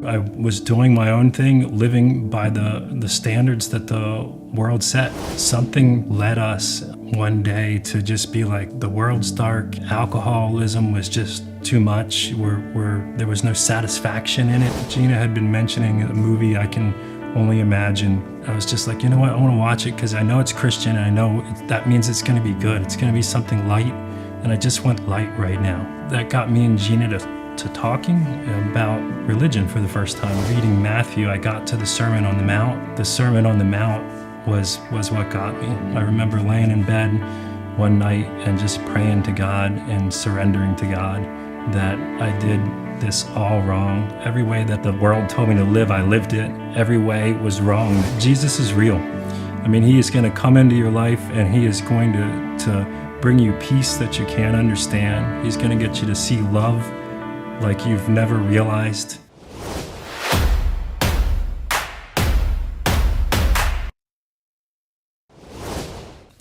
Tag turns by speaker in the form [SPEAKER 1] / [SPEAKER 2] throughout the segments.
[SPEAKER 1] I was doing my own thing, living by the standards that the world set. Something led us one day to just be like, the world's dark, alcoholism was just too much, there was no satisfaction in it. Gina had been mentioning a movie, I Can Only Imagine. I was just like, you know what, I want to watch it because I know it's Christian and I know that means it's going to be good. It's going to be something light, and I just went light right now. That got me and Gina to talking about religion for the first time. Reading Matthew, I got to the Sermon on the Mount. The Sermon on the Mount was what got me. I remember laying in bed one night and just praying to God and surrendering to God that I did this all wrong. Every way that the world told me to live, I lived it. Every way was wrong. Jesus is real. I mean, he is going to come into your life and he is going to bring you peace that you can't understand. He's going to get you to see love like you've never realized.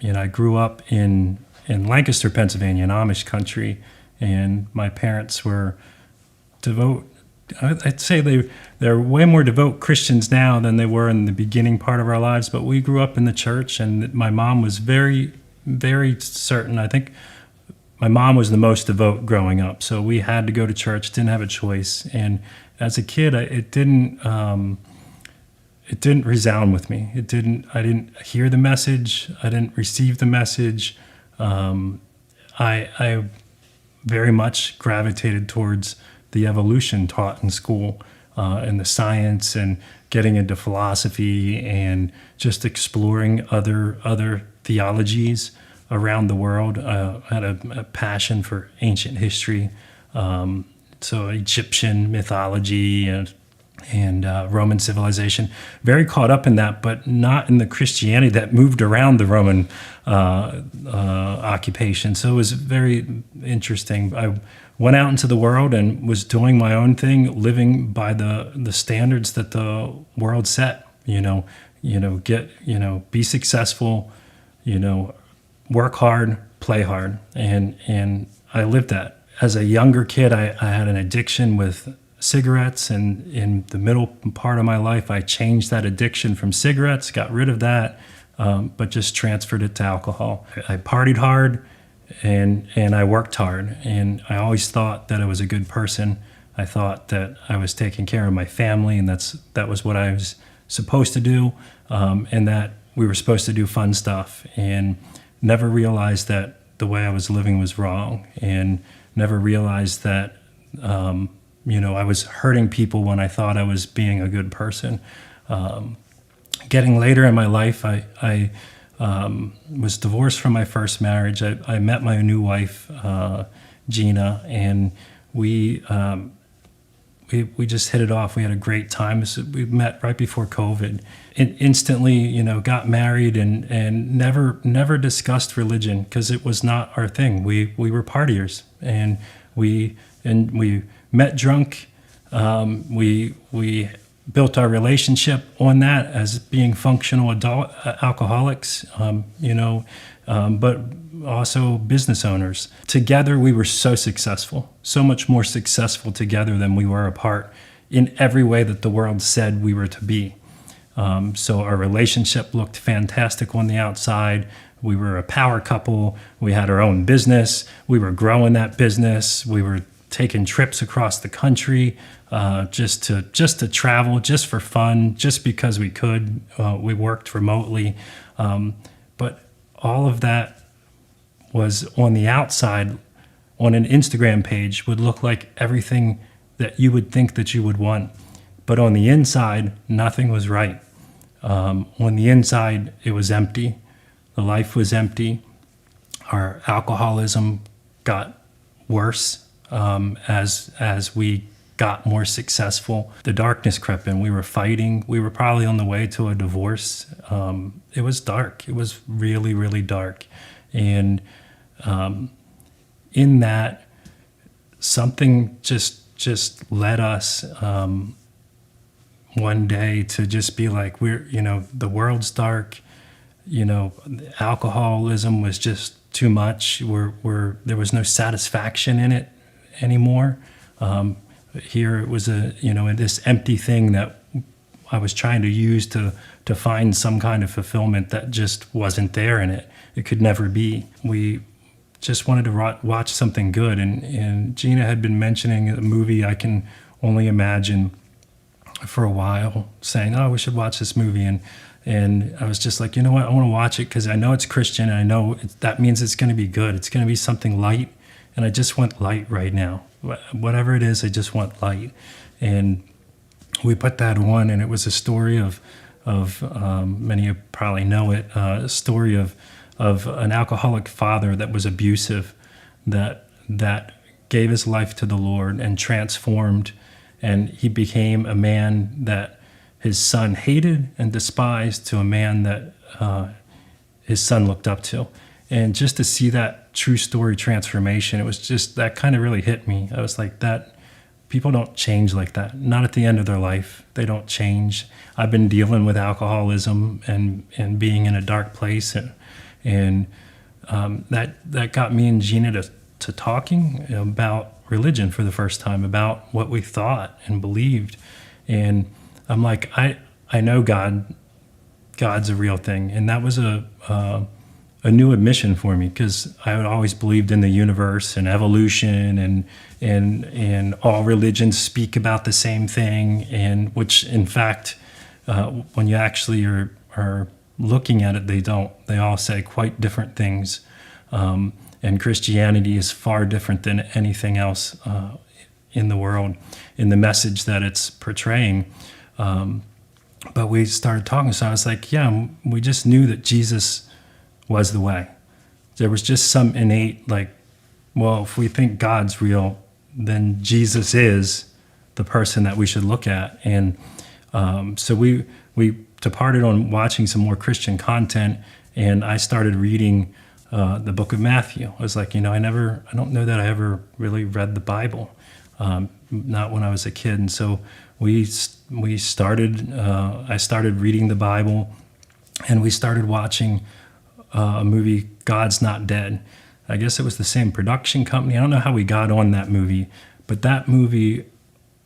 [SPEAKER 1] You know, I grew up in Lancaster, Pennsylvania, in Amish country, and my parents were devout. I'd say they're way more devout Christians now than they were in the beginning part of our lives, but we grew up in the church, and my mom was very, very certain. I think my mom was the most devout growing up, so we had to go to church, didn't have a choice. And as a kid, it didn't resound with me. I didn't hear the message. I didn't receive the message. I very much gravitated towards the evolution taught in school, and the science, and getting into philosophy and just exploring other theologies around the world. I had a passion for ancient history, so Egyptian mythology and Roman civilization. Very caught up in that, but not in the Christianity that moved around the Roman occupation. So it was very interesting. I went out into the world and was doing my own thing, living by the standards that the world set. Be successful, work hard, play hard, and I lived that. As a younger kid, I had an addiction with cigarettes, and in the middle part of my life, I changed that addiction from cigarettes, got rid of that, but just transferred it to alcohol. I partied hard, and I worked hard, and I always thought that I was a good person. I thought that I was taking care of my family, and that was what I was supposed to do, and that we were supposed to do fun stuff, and never realized that the way I was living was wrong, and never realized that I was hurting people when I thought I was being a good person. Getting later in my life, I was divorced from my first marriage. I met my new wife, Gina, and we just hit it off. We had a great time. We met right before COVID. Instantly, got married and never discussed religion because it was not our thing. We were partiers, and we met drunk. We built our relationship on that as being functional adult alcoholics, but also business owners. Together, we were so successful, so much more successful together than we were apart in every way that the world said we were to be. So our relationship looked fantastic on the outside. We were a power couple. We had our own business. We were growing that business. We were taking trips across the country, just to travel, just for fun, just because we could. We worked remotely, but all of that was on the outside. On an Instagram page, would look like everything that you would think that you would want, but on the inside, nothing was right. On the inside, it was empty. The life was empty. Our alcoholism got worse. As we got more successful, the darkness crept in. We were fighting. We were probably on the way to a divorce. It was dark. It was really, really dark. And in that, something just led us one day to just be like, the world's dark. Alcoholism was just too much. There was no satisfaction in it anymore. Here it was this empty thing that I was trying to use to find some kind of fulfillment that just wasn't there in it. It could never be. We just wanted to watch something good. And Gina had been mentioning a movie I Can Only Imagine for a while, saying, oh, we should watch this movie. And I was just like, you know what, I want to watch it because I know it's Christian. And I know that means it's going to be good. It's going to be something light. And I just want light right now. Whatever it is, I just want light. And we put that on, and it was a story of many of you probably know it, a story of an alcoholic father that was abusive, that gave his life to the Lord and transformed, and he became a man that his son hated and despised to a man that his son looked up to. And just to see that true story transformation, it was just, that kind of really hit me. I was like, that people don't change like that. Not at the end of their life. They don't change. I've been dealing with alcoholism and being in a dark place, and that got me and Gina to talking about religion for the first time, about what we thought and believed. And I'm like, I know God's a real thing, and that was a new admission for me, because I had always believed in the universe and evolution and all religions speak about the same thing, and which in fact, when you actually are looking at it, they don't. They all say quite different things, and Christianity is far different than anything else in the world, in the message that it's portraying. But we started talking, so I was like, yeah, we just knew that Jesus was the way. There was just some innate, like, well, if we think God's real, then Jesus is the person that we should look at. And so we departed on watching some more Christian content, and I started reading the book of Matthew. I was like, I don't know that I ever really read the Bible, not when I was a kid. And so I started reading the Bible, and we started watching a movie, God's Not Dead. I guess it was the same production company. I don't know how we got on that movie, but that movie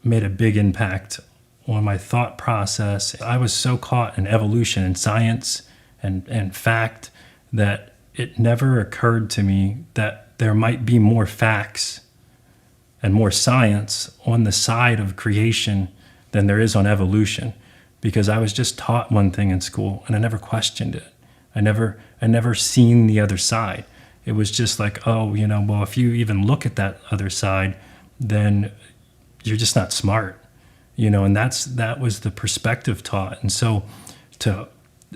[SPEAKER 1] made a big impact on my thought process. I was so caught in evolution and science and fact that it never occurred to me that there might be more facts and more science on the side of creation than there is on evolution, because I was just taught one thing in school and I never questioned it. I never seen the other side. It was just like, oh, well, if you even look at that other side, then you're just not smart, and that was the perspective taught. And so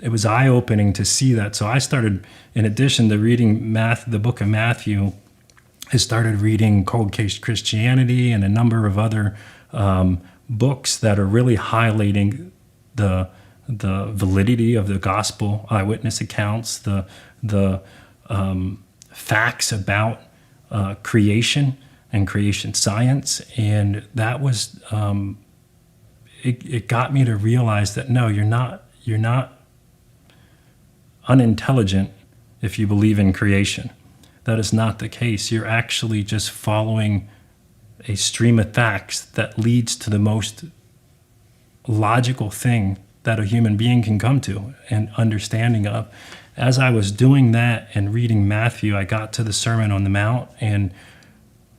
[SPEAKER 1] it was eye-opening to see that. So I started, in addition to reading the book of Matthew, I started reading Cold Case Christianity and a number of other books that are really highlighting the validity of the gospel, eyewitness accounts, the facts about creation and creation science. And that was it got me to realize that no, you're not unintelligent if you believe in creation. That is not the case. You're actually just following a stream of facts that leads to the most logical thing that a human being can come to and understanding of. As I was doing that and reading Matthew, I got to the Sermon on the Mount, and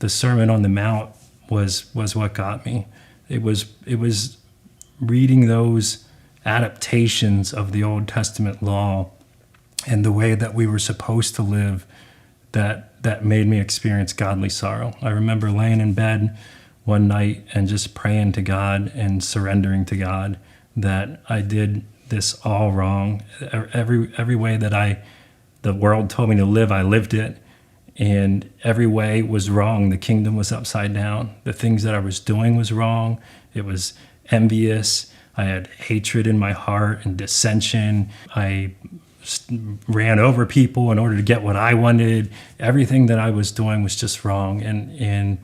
[SPEAKER 1] the Sermon on the Mount was what got me. It was reading those adaptations of the Old Testament law and the way that we were supposed to live that made me experience godly sorrow. I remember laying in bed one night and just praying to God and surrendering to God that I did this all wrong. Every way that the world told me to live, I lived it. And every way was wrong. The kingdom was upside down. The things that I was doing was wrong. It was envious. I had hatred in my heart and dissension. I ran over people in order to get what I wanted. Everything that I was doing was just wrong. And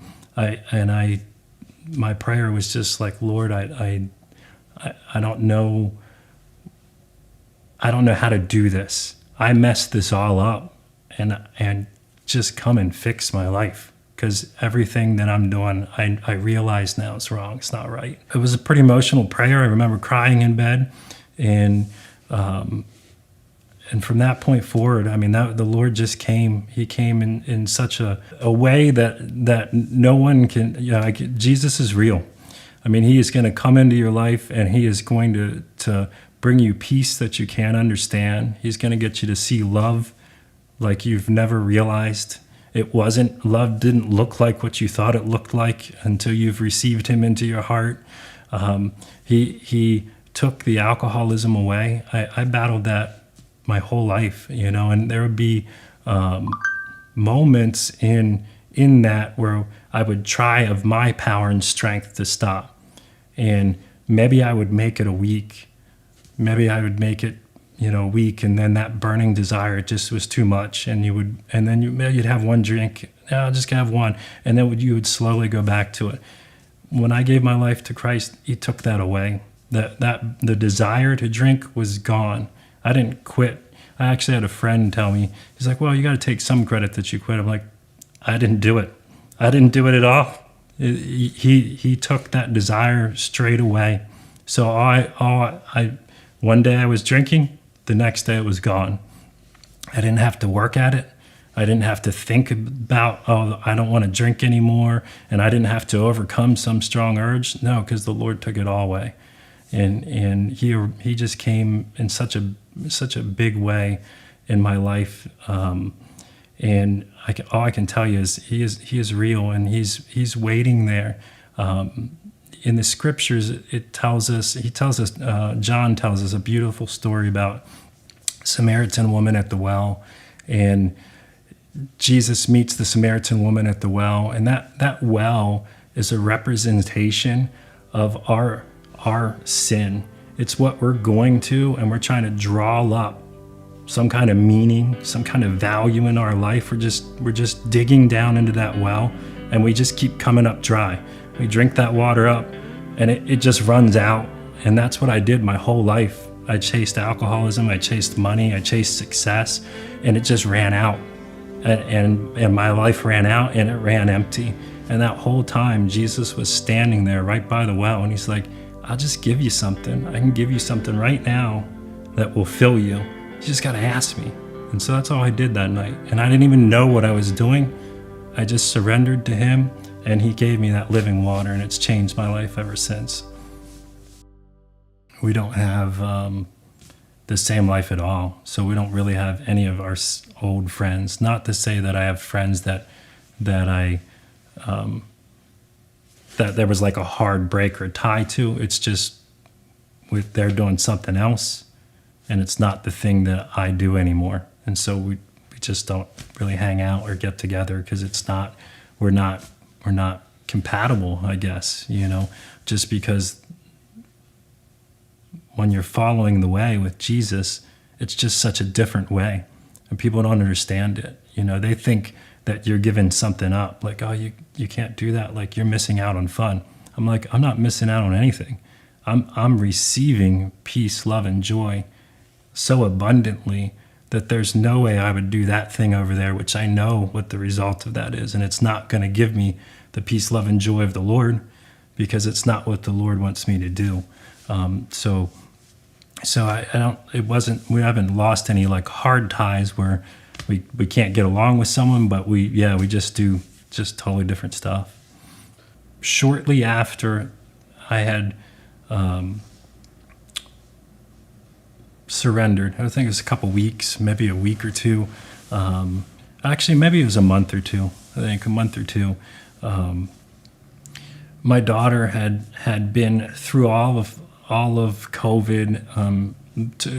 [SPEAKER 1] my prayer was just like, Lord, I don't know how to do this. I messed this all up, and just come and fix my life. because everything that I'm doing, I realize now it's wrong. It's not right. It was a pretty emotional prayer. I remember crying in bed, and from that point forward, I mean, the Lord just came. He came in such a way that no one can. Jesus is real. I mean, he is going to come into your life, and he is going to bring you peace that you can't understand. He's going to get you to see love like you've never realized. Love didn't look like what you thought it looked like until you've received him into your heart. He took the alcoholism away. I battled that my whole life, and there would be moments in that where I would try of my power and strength to stop. And maybe I would make it a week. Maybe I would make it, a week, and then that burning desire just was too much. And then you'd have one drink. I'll just have one, and then you would slowly go back to it. When I gave my life to Christ, he took that away. The desire to drink was gone. I didn't quit. I actually had a friend tell me, he's like, well, you got to take some credit that you quit. I'm like, I didn't do it. I didn't do it at all. He took that desire straight away. So one day I was drinking, the next day it was gone. I didn't have to work at it. I didn't have to think about, I don't want to drink anymore. And I didn't have to overcome some strong urge. No, because the Lord took it all away. And he just came in such a big way in my life. And all I can tell you is he is real, and he's waiting there. In the scriptures, John tells us a beautiful story about a Samaritan woman at the well, and Jesus meets the Samaritan woman at the well, and that well is a representation of our sin. It's what we're going to, and we're trying to draw up some kind of meaning, some kind of value in our life. We're just digging down into that well, and we just keep coming up dry. We drink that water up, and it just runs out. And that's what I did my whole life. I chased alcoholism, I chased money, I chased success, and it just ran out. And my life ran out, and it ran empty. And that whole time, Jesus was standing there right by the well, and he's like, I'll just give you something. I can give you something right now that will fill you. You just got to ask me. And so that's all I did that night. And I didn't even know what I was doing. I just surrendered to him, and he gave me that living water, and it's changed my life ever since. We don't have the same life at all. So we don't really have any of our old friends. Not to say that I have friends that there was like a hard break or tie to. It's just they're doing something else, and it's not the thing that I do anymore. And so we just don't really hang out or get together because we're not compatible, I guess, just because when you're following the way with Jesus, it's just such a different way, and people don't understand it. They think that you're giving something up, like, oh, you can't do that, like you're missing out on fun. I'm like, I'm not missing out on anything. I'm receiving peace, love, and joy so abundantly that there's no way I would do that thing over there, which I know what the result of that is, and it's not going to give me the peace, love, and joy of the Lord, because it's not what the Lord wants me to do. So we haven't lost any like hard ties where we can't get along with someone, but we just do just totally different stuff. Shortly after I had surrendered, I think it was a couple weeks, maybe a week or two. Actually, maybe it was a month or two. My daughter had been through all of COVID.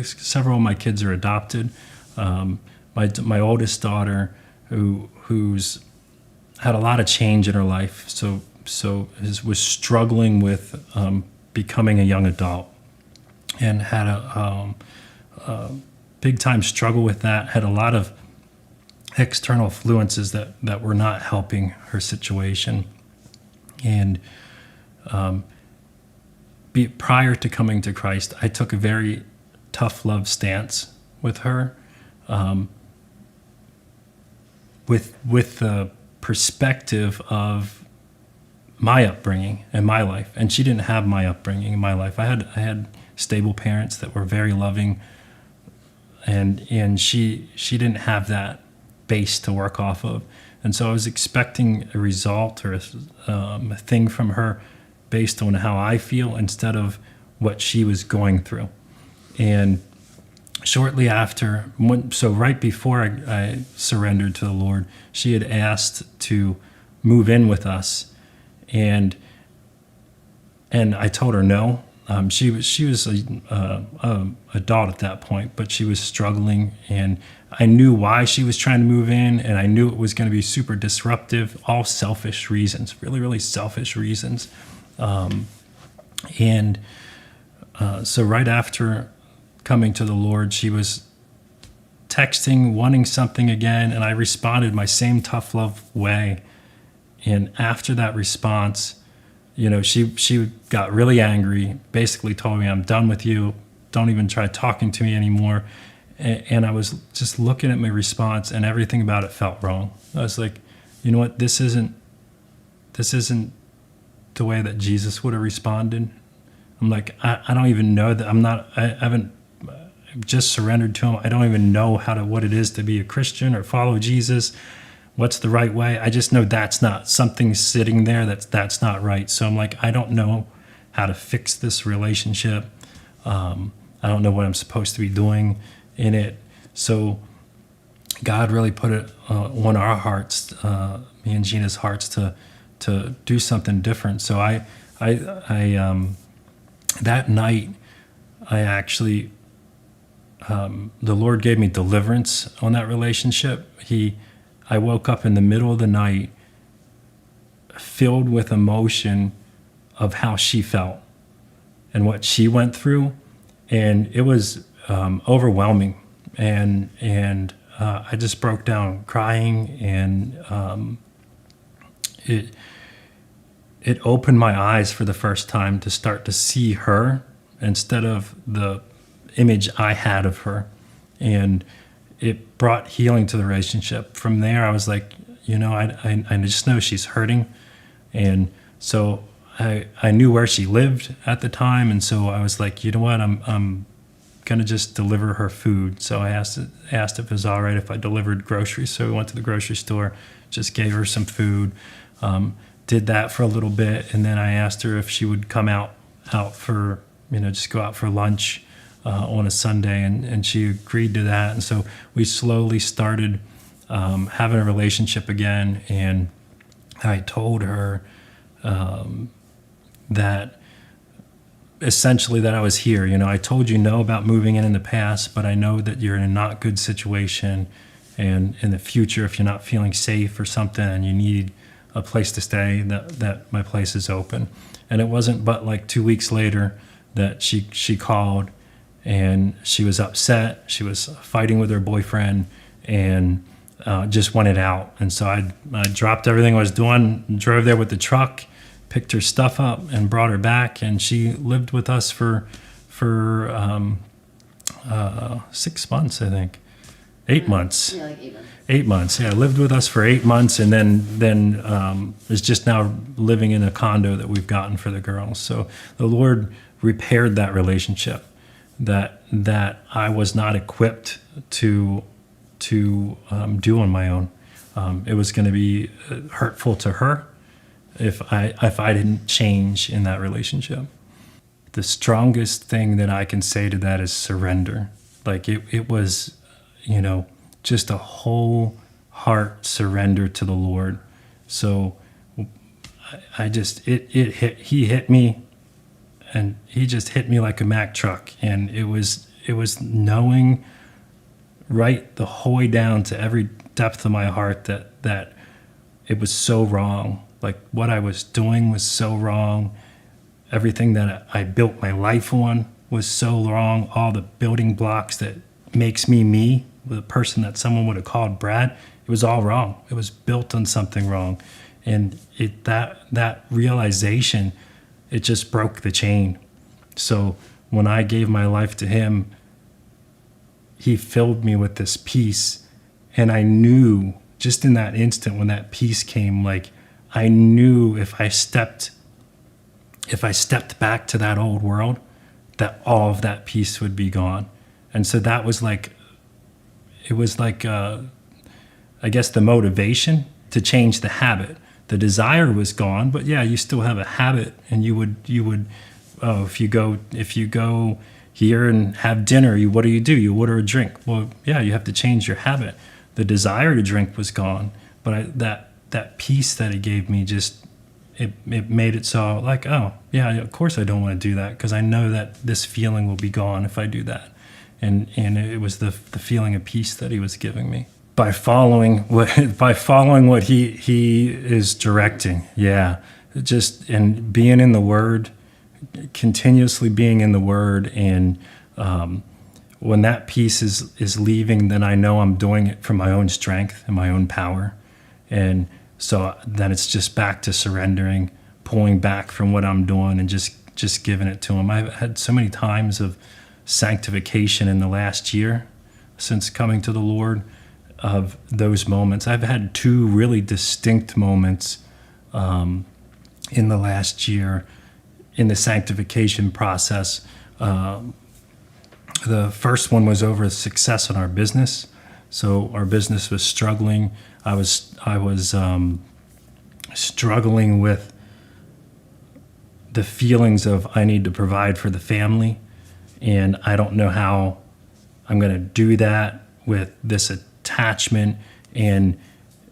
[SPEAKER 1] Several of my kids are adopted. My oldest daughter, who's had a lot of change in her life, was struggling with becoming a young adult, and had a big time struggle with that. Had a lot of external influences that were not helping her situation, and prior to coming to Christ, I took a very tough love stance with her. With the perspective of my upbringing and my life. And she didn't have my upbringing in my life. I had stable parents that were very loving, and she didn't have that base to work off of. And so I was expecting a result or a thing from her based on how I feel instead of what she was going through. And shortly after, so right before I surrendered to the Lord, she had asked to move in with us, and I told her no. She was a adult at that point, but she was struggling, and I knew why she was trying to move in, and I knew it was going to be super disruptive. All selfish reasons, really, really selfish reasons. So right after coming to the Lord, she was texting, wanting something again, and I responded my same tough love way. And after that response, she got really angry, basically told me, "I'm done with you. Don't even try talking to me anymore." And I was just looking at my response, and everything about it felt wrong. I was like, you know what? This isn't the way that Jesus would have responded. I'm like, I don't even know that I haven't just surrendered to him. I don't even know what it is to be a Christian or follow Jesus. What's the right way? I just know that's not something sitting there. That's not right. So I'm like, I don't know how to fix this relationship. I don't know what I'm supposed to be doing in it. So God really put it on our hearts, me and Gina's hearts, to do something different. So I that night, I actually, the Lord gave me deliverance on that relationship. I woke up in the middle of the night filled with emotion of how she felt and what she went through. And it was overwhelming. And I just broke down crying, and it opened my eyes for the first time to start to see her instead of the image I had of her. And it brought healing to the relationship. From there, I was like, I just know she's hurting. And so I knew where she lived at the time. And so I was like, you know what, I'm going to just deliver her food. So I asked if it was all right if I delivered groceries. So we went to the grocery store, just gave her some food, did that for a little bit. And then I asked her if she would come out for, just go out for lunch on a Sunday, and she agreed to that. And so we slowly started having a relationship again. And I told her that essentially that I was here. I told you no about moving in the past, but I know that you're in a not good situation. And in the future, if you're not feeling safe or something and you need a place to stay, that my place is open. And it wasn't but like 2 weeks later that she called, and she was upset. She was fighting with her boyfriend, and just wanted out. And so I dropped everything I was doing, drove there with the truck, picked her stuff up, and brought her back. And she lived with us for 6 months, I think. 8 months.
[SPEAKER 2] Yeah, like 8 months.
[SPEAKER 1] 8 months. Yeah, lived with us for 8 months, and then is just now living in a condo that we've gotten for the girls. So the Lord repaired that relationship that I was not equipped to do on my own. It was going to be hurtful to her if I didn't change in that relationship. The strongest thing that I can say to that is surrender. Like it was, just a whole heart surrender to the Lord. So he hit me, and he just hit me like a Mack truck. And it was knowing right the whole way down to every depth of my heart that it was so wrong. Like what I was doing was so wrong. Everything that I built my life on was so wrong. All the building blocks that makes me, the person that someone would have called Brad, it was all wrong. It was built on something wrong. And that realization, it just broke the chain. So when I gave my life to him, he filled me with this peace. And I knew just in that instant when that peace came, like I knew if I stepped back to that old world, that all of that peace would be gone. And so that was like, it was like, I guess the motivation to change the habit. The desire was gone, but yeah, you still have a habit, and you would, oh, if you go here and have dinner, what do? You order a drink. Well, yeah, you have to change your habit. The desire to drink was gone, but that peace that it gave me just, it made it so like, oh yeah, of course I don't want to do that, because I know that this feeling will be gone if I do that. And it was the feeling of peace that he was giving me by following what he is directing. Yeah, just, and being in the Word, continuously being in the Word, and when that peace is leaving, then I know I'm doing it for my own strength and my own power. And so then it's just back to surrendering, pulling back from what I'm doing, and just giving it to him. I've had so many times of sanctification in the last year since coming to the Lord, of those moments. I've had two really distinct moments in the last year in the sanctification process. The first one was over success in our business. So our business was struggling. I was struggling with the feelings of I need to provide for the family, and I don't know how I'm going to do that with this attachment. And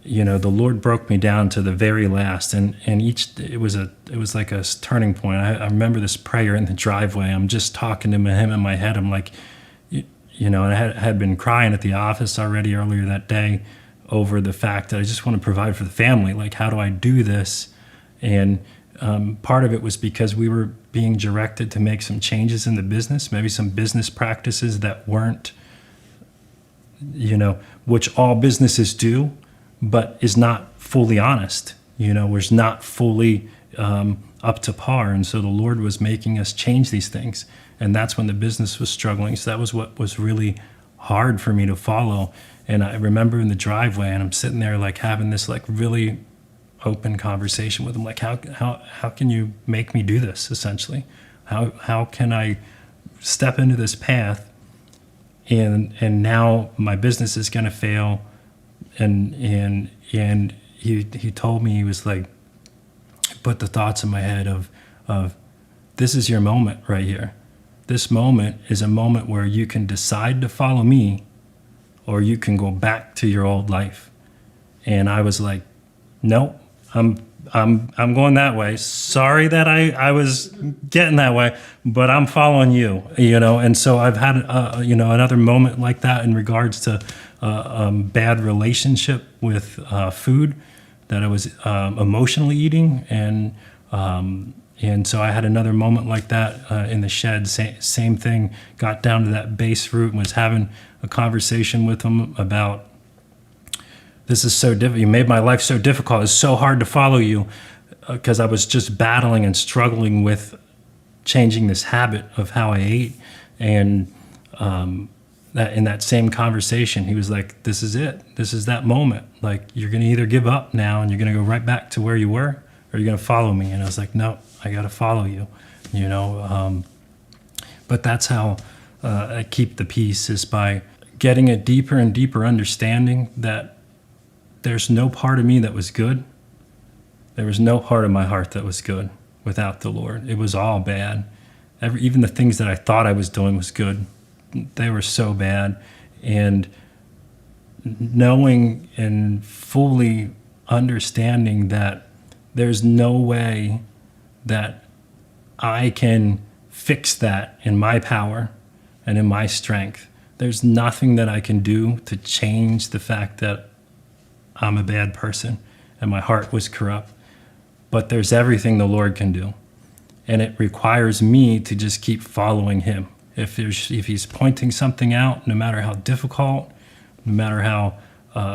[SPEAKER 1] the Lord broke me down to the very last, and it was like a turning point. I remember this prayer in the driveway. I'm just talking to him in my head. I'm like, and I had been crying at the office already earlier that day over the fact that I just want to provide for the family. Like, how do I do this? And part of it was because we were being directed to make some changes in the business, maybe some business practices that weren't, which all businesses do, but is not fully honest, was not fully up to par. And so the Lord was making us change these things. And that's when the business was struggling. So that was what was really hard for me to follow. And I remember in the driveway, and I'm sitting there like having this like really open conversation with him, like how can you make me do this, essentially? How can I step into this path and now my business is going to fail? And he told me, he was like, put the thoughts in my head of this is your moment right here. This moment is a moment where you can decide to follow me, or you can go back to your old life. And I was like, nope, I'm going that way. Sorry that I was getting that way, but I'm following you, And so I've had, another moment like that in regards to bad relationship with food that I was emotionally eating. And so I had another moment like that in the shed. Same thing, got down to that base root and was having a conversation with him about, this is so difficult. You made my life so difficult. It's so hard to follow you, because I was just battling and struggling with changing this habit of how I ate. And that in that same conversation, he was like, this is it. This is that moment. Like, you're going to either give up now and you're going to go right back to where you were, or you're going to follow me. And I was like, no, I got to follow you, But that's how I keep the peace, is by getting a deeper and deeper understanding that there's no part of me that was good. There was no part of my heart that was good without the Lord. It was all bad. Even the things that I thought I was doing was good, they were so bad. And knowing and fully understanding that there's no way that I can fix that in my power and in my strength. There's nothing that I can do to change the fact that I'm a bad person and my heart was corrupt. But there's everything the Lord can do. And it requires me to just keep following him. If he's pointing something out, no matter how difficult, no matter how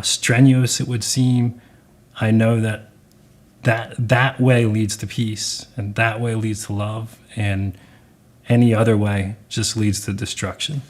[SPEAKER 1] strenuous it would seem, I know that way leads to peace, and that way leads to love, and any other way just leads to destruction.